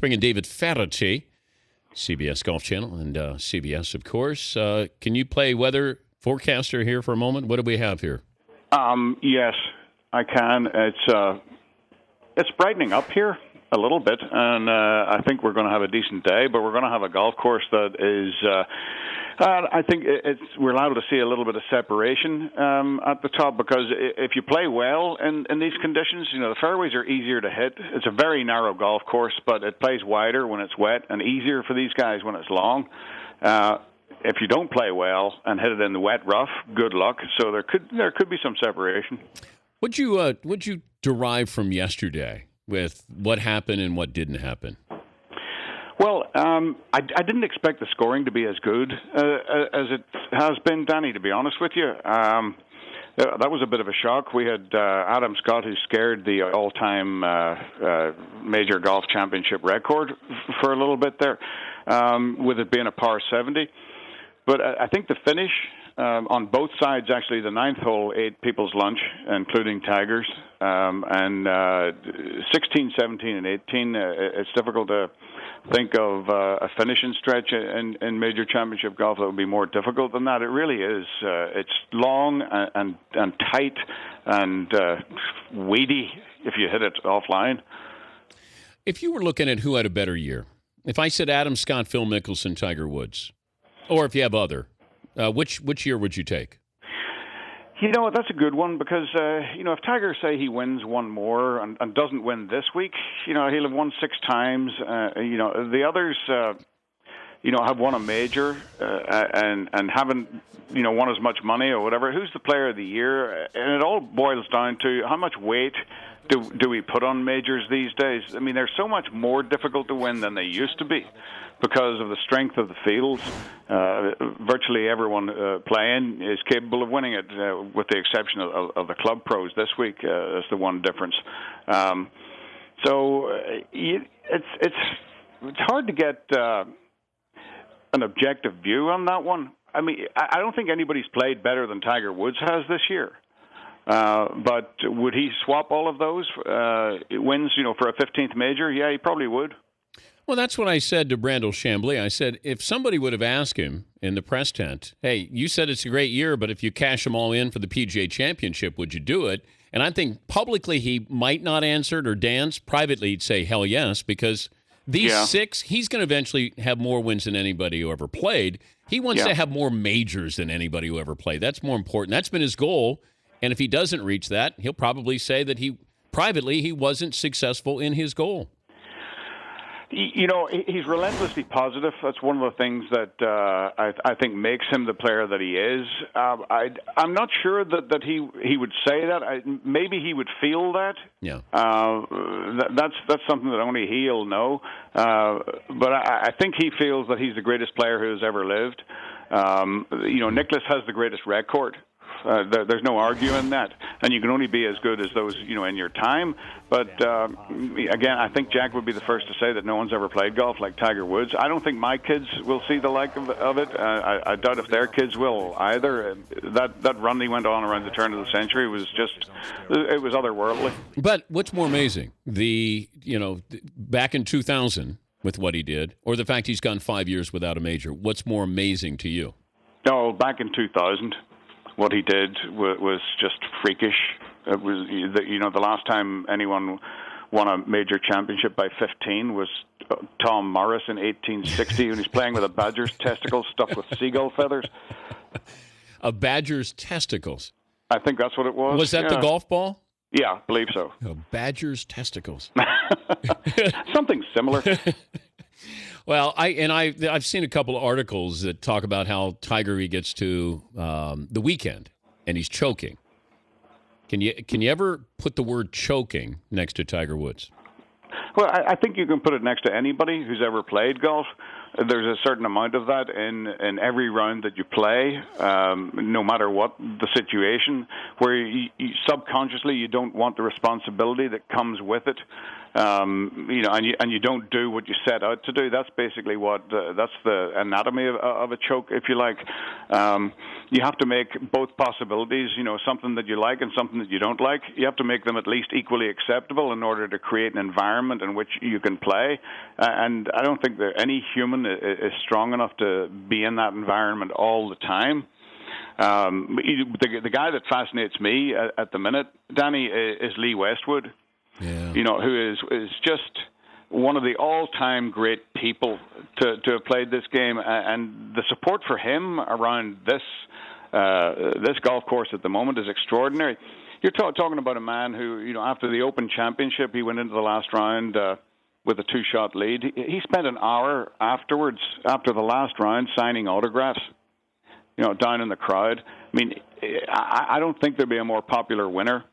bringing David Feherty, CBS Golf Channel, and CBS, of course. Can you play weather forecaster here for a moment? What do we have here? Yes, I can. It's brightening up here a little bit, and I think we're going to have a decent day, but we're going to have a golf course that is... I think we're allowed to see a little bit of separation at the top, because if you play well in these conditions, the fairways are easier to hit. It's a very narrow golf course, but it plays wider when it's wet and easier for these guys when it's long. If you don't play well and hit it in the wet rough, good luck. So there could be some separation. What'd you derive from yesterday with what happened and what didn't happen? Well, I didn't expect the scoring to be as good as it has been, Danny, to be honest with you. That was a bit of a shock. We had Adam Scott, who scared the all-time major golf championship record for a little bit there, with it being a par 70. But I think the finish on both sides, actually, the ninth hole ate people's lunch, including Tiger's, and 16, 17, and 18, it's difficult to think of a finishing stretch in major championship golf that would be more difficult than that. It really is. It's long and tight and weedy if you hit it offline. If you were looking at who had a better year, if I said Adam Scott, Phil Mickelson, Tiger Woods, or if you have other, which year would you take? That's a good one, because, if Tiger, say, he wins one more and doesn't win this week, he'll have won 6 times. The others, have won a major and haven't, won as much money or whatever. Who's the player of the year? And it all boils down to how much weight do we put on majors these days? I mean, they're so much more difficult to win than they used to be, because of the strength of the fields. Virtually everyone playing is capable of winning it, with the exception of the club pros this week. Is the one difference. It's hard to get an objective view on that one. I mean, I don't think anybody's played better than Tiger Woods has this year. But would he swap all of those wins, for a 15th major? Yeah, he probably would. Well, that's what I said to Brandel Chambly. I said, if somebody would have asked him in the press tent, hey, you said it's a great year, but if you cash them all in for the PGA Championship, would you do it? And I think publicly he might not answer it or dance. Privately he'd say, hell yes, because these 6, he's going to eventually have more wins than anybody who ever played. He wants to have more majors than anybody who ever played. That's more important. That's been his goal. And if he doesn't reach that, he'll probably say that he wasn't successful in his goal. He's relentlessly positive. That's one of the things that I think makes him the player that he is. I'm not sure that he would say that. Maybe he would feel that. Yeah. That's something that only he'll know. But I think he feels that he's the greatest player who has ever lived. Nicklaus has the greatest record. There's no arguing that, and you can only be as good as those in your time. But again, I think Jack would be the first to say that no one's ever played golf like Tiger Woods. I don't think my kids will see the like of it. I doubt if their kids will either. That run he went on around the turn of the century was it was otherworldly. But what's more amazing, back in 2000 with what he did, or the fact he's gone 5 years without a major? What's more amazing to you? No, back in 2000. What he did was just freakish. It was, the last time anyone won a major championship by 15 was Tom Morris in 1860 when he's playing with a badger's testicles stuffed with seagull feathers. A badger's testicles? I think that's what it was. Was that the golf ball? Yeah, I believe so. A badger's testicles. Something similar. Well, I've seen a couple of articles that talk about how Tiger, he gets to the weekend and he's choking. Can you ever put the word choking next to Tiger Woods? Well, I think you can put it next to anybody who's ever played golf. There's a certain amount of that in every round that you play, no matter what the situation, where you subconsciously you don't want the responsibility that comes with it. and you don't do what you set out to do. That's basically that's the anatomy of a choke, if you like. You have to make both possibilities, something that you like and something that you don't like. You have to make them at least equally acceptable in order to create an environment in which you can play. And I don't think that any human is strong enough to be in that environment all the time. The guy that fascinates me at the minute, Danny, is Lee Westwood. Yeah. Who is just one of the all-time great people to have played this game, and the support for him around this golf course at the moment is extraordinary. You're talking about a man who, after the Open Championship, he went into the last round with a 2-shot lead. He spent an hour afterwards, after the last round, signing autographs, down in the crowd. I mean, I don't think there'd be a more popular winner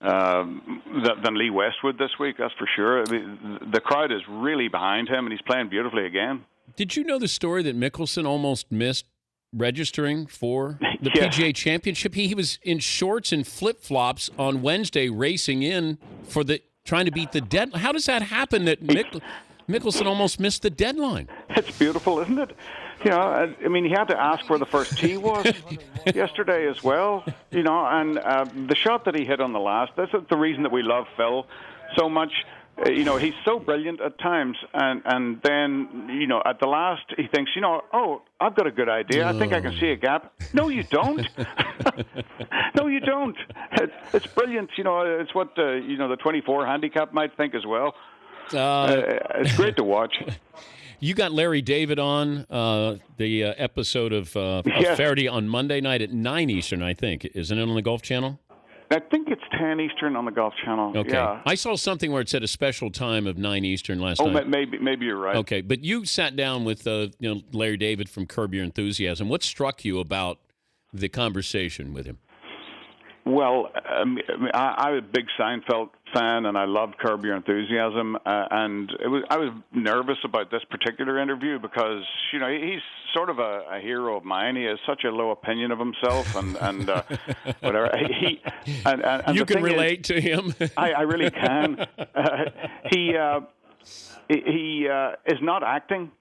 than Lee Westwood this week, that's for sure. I mean, the crowd is really behind him, and he's playing beautifully again. Did you know the story that Mickelson almost missed registering for the Yeah. PGA Championship? He was in shorts and flip-flops on Wednesday racing in for trying to beat the deadline. How does that happen that Mickelson almost missed the deadline? It's beautiful, isn't it? I mean, he had to ask where the first tee was yesterday as well, and the shot that he hit on the last, that's the reason that we love Phil so much. He's so brilliant at times, and then, at the last, he thinks, I've got a good idea. I think I can see a gap. No, you don't. No, you don't. It's brilliant. It's what, the 24 handicap might think as well. It's great to watch. You got Larry David on the episode of Yes. Feherty on Monday night at 9 Eastern, I think. Isn't it on the Golf Channel? I think it's 10 Eastern on the Golf Channel. Okay. Yeah. I saw something where it said a special time of 9 Eastern last Oh, night. maybe you're right. Okay, but you sat down with Larry David from Curb Your Enthusiasm. What struck you about the conversation with him? Well, I'm a big Seinfeld fan, and I loved Curb Your Enthusiasm. And I was nervous about this particular interview because he's sort of a hero of mine. He has such a low opinion of himself, and whatever. And You can relate to him. I really can. He is not acting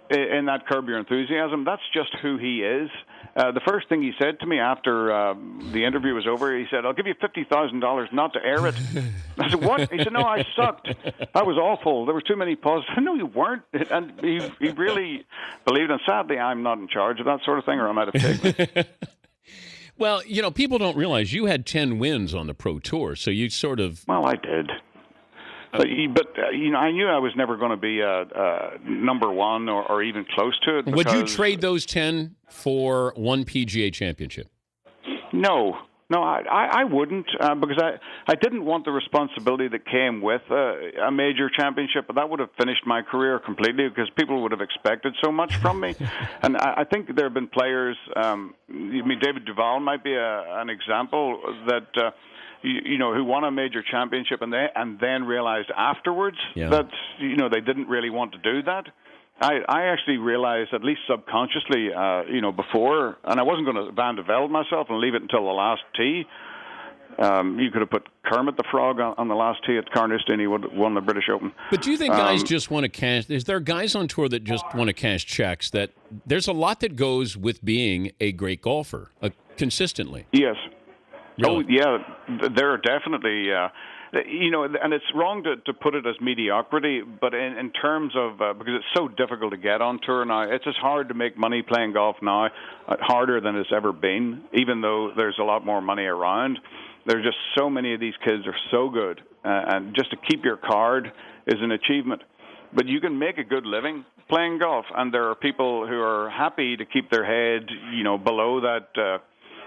in that Curb Your Enthusiasm. That's just who he is. The first thing he said to me after the interview was over, he said, "I'll give you $50,000 not to air it." I said, "What?" He said, "No, I sucked. I was awful. There were too many pauses." No, you weren't. And he really believed. And sadly, I'm not in charge of that sort of thing, or I might have taken it. Well, people don't realize you had 10 wins on the Pro Tour, so you sort of... Well, I did. But I knew I was never going to be number one or even close to it. Would you trade those 10 for one PGA championship? No, I wouldn't because I didn't want the responsibility that came with a major championship. But that would have finished my career completely because people would have expected so much from me. And I think there have been players. David Duval might be an example that. Who won a major championship and then realized afterwards that they didn't really want to do that. I actually realized, at least subconsciously, before, and I wasn't going to Van de Velde myself and leave it until the last tee. You could have put Kermit the Frog on the last tee at Carnoustie, and he would have won the British Open. But do you think guys just want to cash? Is there guys on tour that just want to cash checks? That there's a lot that goes with being a great golfer consistently. Yes. Really? Oh, yeah, there are definitely, and it's wrong to put it as mediocrity, but in terms of, because it's so difficult to get on tour now, it's as hard to make money playing golf now, harder than it's ever been, even though there's a lot more money around. There's just so many of these kids are so good, and just to keep your card is an achievement. But you can make a good living playing golf, and there are people who are happy to keep their head, below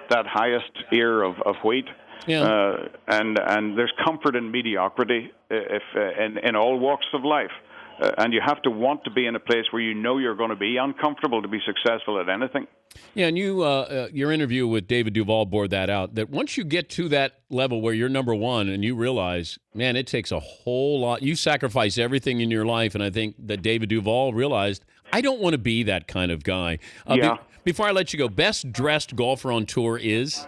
that highest ear of wheat. Yeah. And there's comfort in mediocrity in all walks of life. And you have to want to be in a place where you're going to be uncomfortable to be successful at anything. Yeah, and your interview with David Duval bore that out, that once you get to that level where you're number one and you realize, man, it takes a whole lot. You sacrifice everything in your life, and I think that David Duval realized, I don't want to be that kind of guy. Before I let you go, best dressed golfer on tour is?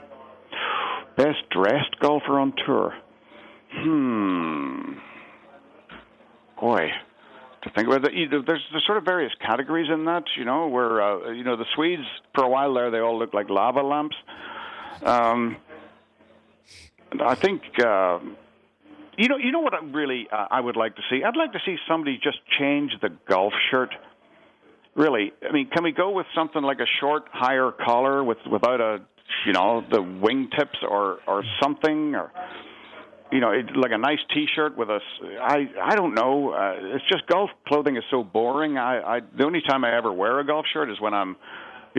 Best dressed golfer on tour? boy, to think about that, there's sort of various categories in that, where the Swedes for a while there, they all look like lava lamps. I think you know what I would like to see. I'd like to see somebody just change the golf shirt. Really, I mean, can we go with something like a short, higher collar without the wingtips or something, or like a nice T-shirt with I don't know. It's just golf clothing is so boring. The only time I ever wear a golf shirt is when I'm,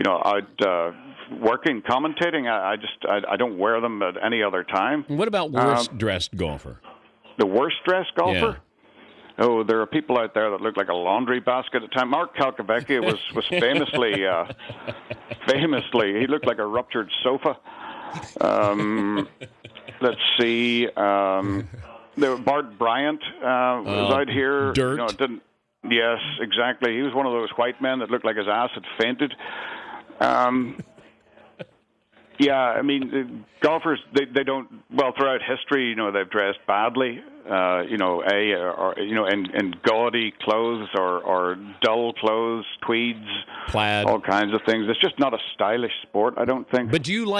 out working, commentating. I don't wear them at any other time. What about worst dressed golfer? The worst dressed golfer? Yeah. Oh, there are people out there that look like a laundry basket at times. Mark Calcavecchia was famously, he looked like a ruptured sofa. Let's see. Bart Bryant was out here. Dirt. Yes, exactly. He was one of those white men that looked like his ass had fainted. Yeah, I mean, golfers, they don't, well, throughout history, they've dressed badly, in gaudy clothes or dull clothes, tweeds, plaid, all kinds of things. It's just not a stylish sport, I don't think. But do you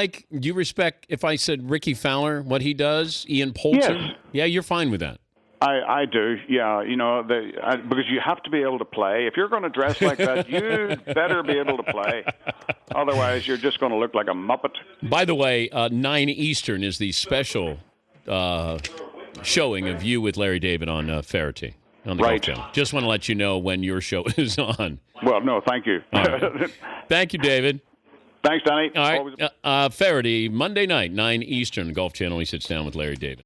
respect, if I said Ricky Fowler, what he does, Ian Poulter? Yes. Yeah, you're fine with that. I do, yeah. Because you have to be able to play. If you're going to dress like that, you better be able to play. Otherwise, you're just going to look like a muppet. By the way, 9 Eastern is the special showing of you with Larry David on Feherty on the Golf Channel. Just want to let you know when your show is on. Well, no, thank you. Right. Thank you, David. Thanks, Danny. All right, Feherty, Monday night, 9 Eastern, Golf Channel. He sits down with Larry David.